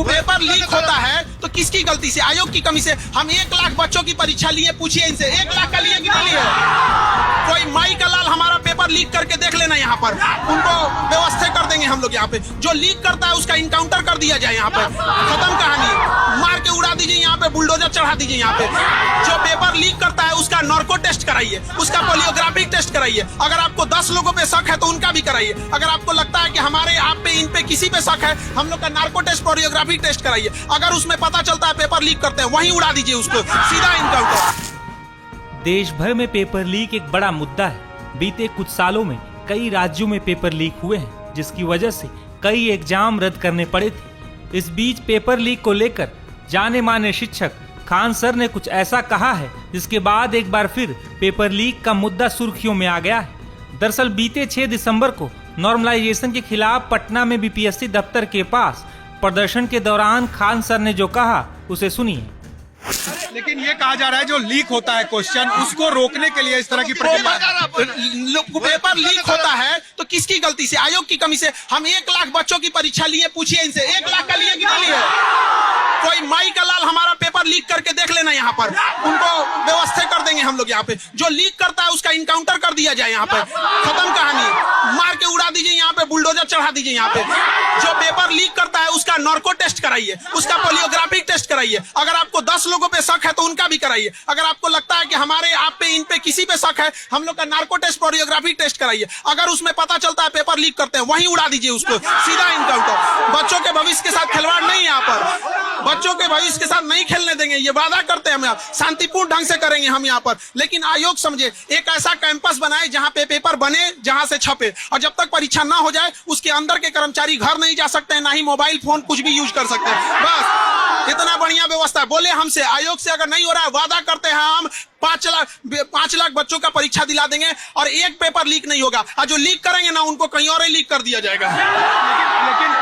Paper leak होता है तो किसकी गलती से? आयोग की कमी से। हम 1 लाख बच्चों की परीक्षा लिए, पूछिए इनसे 1 लाख का लिए कि नहीं लिए? कोई माई का लाल हमारा पेपर लीक करके देख लेना यहाँ पर, उनको व्यवस्था कर देंगे हम लोग। यहाँ पे जो लीक करता है उसका इनकाउंटर कर दिया जाए। यहाँ पे खत्म कहानी, मार के उड़ा दीजिए, यहाँ पे बुलडोजर चढ़ा दीजिए। यहाँ पे जो पेपर लीक करता है उसका नार्को टेस्ट कराइए, उसका पोलियोग्राफी टेस्ट कराइए। अगर आपको 10 लोगों पे शक है तो उनका भी कराइए। अगर आपको लगता है कि हमारे आप पे इन पे किसी पे शक है, हम लोग का नार्को टेस्ट पोलियोग्राफी टेस्ट कराइए। अगर उसमें पता चलता है पेपर लीक करते हैं, वहीं उड़ा दीजिए उसको, सीधा इनकाउंटर। देश भर में पेपर लीक एक बड़ा मुद्दा है। बीते कुछ सालों में कई राज्यों में पेपर लीक हुए हैं, जिसकी वजह से कई एग्जाम रद्द करने पड़े थे। इस बीच पेपर लीक को लेकर जाने माने शिक्षक खान सर ने कुछ ऐसा कहा है, जिसके बाद एक बार फिर पेपर लीक का मुद्दा सुर्खियों में आ गया है। दरअसल बीते 6 दिसंबर को नॉर्मलाइजेशन के खिलाफ पटना में बीपीएससी दफ्तर के पास प्रदर्शन के दौरान खान सर ने जो कहा, उसे सुनिए। लेकिन ये कहा जा रहा है जो लीक होता है क्वेश्चन, उसको रोकने के लिए इस तरह की पेपर लीक होता है तो किसकी गलती से? आयोग की कमी से। हम 1 लाख बच्चों की परीक्षा लिए, पूछिए इनसे 1 लाख का लिए कि नहीं लिए? कोई माई का लाल हमारा पेपर लीक करके देख लेना यहाँ पर, उनको व्यवस्था कर देंगे हम लोग। यहाँ पे जो लीक करता है उसका इनकाउंटर कर दिया जाए। यहाँ पे खत्म कहानी, मार के उड़ा दीजिए, यहाँ पे बुलडोजर चढ़ा दीजिए। यहाँ पे जो पेपर लीक करता है उसका नार्को टेस्ट कराइए, उसका पोलियोग्राफी टेस्ट कराइए। अगर आपको 10 लोगों पे शक है तो उनका भी कराइए। अगर आपको लगता है कि हमारे आप पे इन पे किसी पे शक है, हम लोग का नार्को टेस्ट पोलियोग्राफी टेस्ट कराइए। अगर उसमें पता चलता है पेपर लीक करते हैं, वहीं उड़ा दीजिए उसको, सीधा इनकाउंटर। बच्चों के भविष्य के साथ खिलवाड़ नहीं, यहाँ पर बच्चों के भविष्य के साथ नहीं खेलने देंगे। ये वादा करते हैं हम, शांतिपूर्ण ढंग से करेंगे हम यहाँ पर। लेकिन आयोग समझे, एक ऐसा कैंपस बनाए जहाँ पे पेपर बने, जहाँ से छपे, और जब तक परीक्षा ना हो जाए उसके अंदर के कर्मचारी घर नहीं जा सकते हैं, ना ही मोबाइल फोन कुछ भी यूज कर सकते हैं। बस इतना बढ़िया व्यवस्था। बोले हमसे आयोग से अगर नहीं हो रहा है, वादा करते हैं हम 5 लाख बच्चों का परीक्षा दिला देंगे और एक पेपर लीक नहीं होगा। और जो लीक करेंगे ना, उनको कहीं और ही लीक कर दिया जाएगा।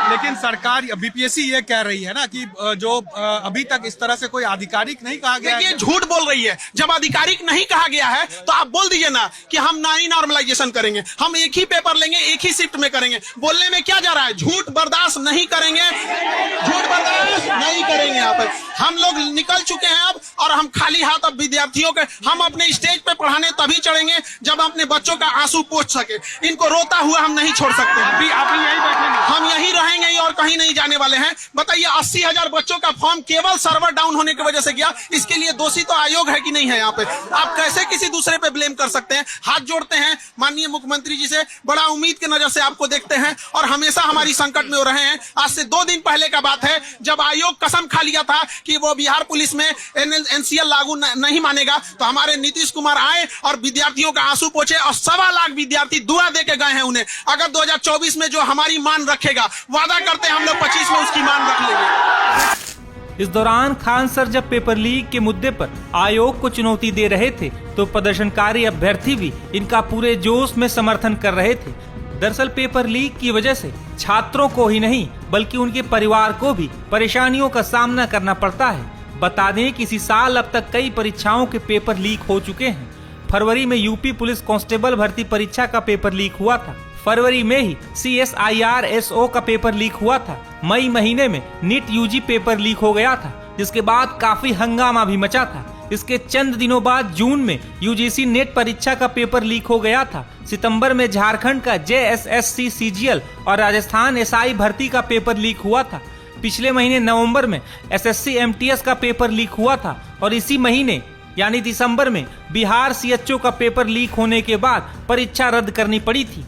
लेकिन सरकार बीपीएससी ये कह रही है ना कि जो अभी तक इस तरह से कोई आधिकारिक नहीं कहा गया है। झूठ बोल रही है। जब आधिकारिक नहीं कहा गया है तो आप बोल दीजिए ना कि हम ना ही नॉर्मलाइजेशन करेंगे, हम एक ही पेपर लेंगे, एक ही शिफ्ट में करेंगे। बोलने में क्या जा रहा है? झूठ बर्दाश्त नहीं करेंगे, झूठ बर्दाश्त नहीं करेंगे। यहाँ पर हम लोग निकल चुके हैं अब, और हम खाली हाथ अब विद्यार्थियों के, हम अपने स्टेज पे पढ़ाने तभी चढ़ेंगे जब अपने बच्चों का आंसू पोंछ सके। इनको रोता हुआ हम नहीं छोड़ सकते। अभी यही बैठेंगे, हम यही रहेंगे और कहीं नहीं जाने वाले हैं। बताइए 80,000 बच्चों का फॉर्म केवल सर्वर डाउन होने की वजह से गया। इसके लिए दोषी तो आयोग है कि नहीं है? यहाँ पे आप कैसे किसी दूसरे पे ब्लेम कर सकते हैं? हाथ जोड़ते हैं माननीय मुख्यमंत्री जी से, बड़ा उम्मीद की नजर से आपको देखते हैं और हमेशा हमारी संकट में हो रहे हैं। आज से 2 दिन पहले का बात है, जब आयोग कसम खा लिया था कि वो बिहार पुलिस में एनसीएल लागू नहीं मानेगा, तो हमारे नीतीश कुमार आए और विद्यार्थियों का आंसू पोंछे और 1.25 लाख विद्यार्थी दुआ दे के गए हैं उन्हें। अगर 2024 में जो हमारी मान रखेगा, वादा करते हैं हम लोग 25 में उसकी मान रख लेंगे। इस दौरान खान सर जब पेपर लीक के मुद्दे पर आयोग को चुनौती दे रहे थे, तो प्रदर्शनकारी अभ्यर्थी भी इनका पूरे जोश में समर्थन कर रहे थे। दरअसल पेपर लीक की वजह से छात्रों को ही नहीं बल्कि उनके परिवार को भी परेशानियों का सामना करना पड़ता है। बता दें कि इसी साल अब तक कई परीक्षाओं के पेपर लीक हो चुके हैं। फरवरी में यूपी पुलिस कांस्टेबल भर्ती परीक्षा का पेपर लीक हुआ था। फरवरी में ही CSIR SO का पेपर लीक हुआ था। मई महीने में नीट UG पेपर लीक हो गया था, जिसके बाद काफी हंगामा भी मचा था। इसके चंद दिनों बाद जून में UGC नेट परीक्षा का पेपर लीक हो गया था। सितंबर में झारखंड का JSSC CGL और राजस्थान SI भर्ती का पेपर लीक हुआ था। पिछले महीने नवंबर में SSC MTS का पेपर लीक हुआ था और इसी महीने यानी दिसंबर में बिहार CHO का पेपर लीक होने के बाद परीक्षा रद्द करनी पड़ी थी।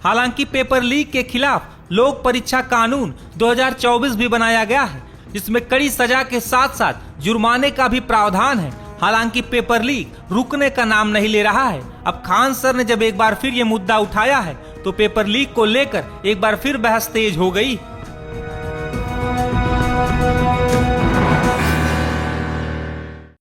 हालांकि पेपर लीक के खिलाफ लोक परीक्षा कानून 2024 भी बनाया गया है, जिसमें कड़ी सजा के साथ साथ जुर्माने का भी प्रावधान है। हालांकि पेपर लीक रुकने का नाम नहीं ले रहा है। अब खान सर ने जब एक बार फिर ये मुद्दा उठाया है, तो पेपर लीक को लेकर एक बार फिर बहस तेज हो गई।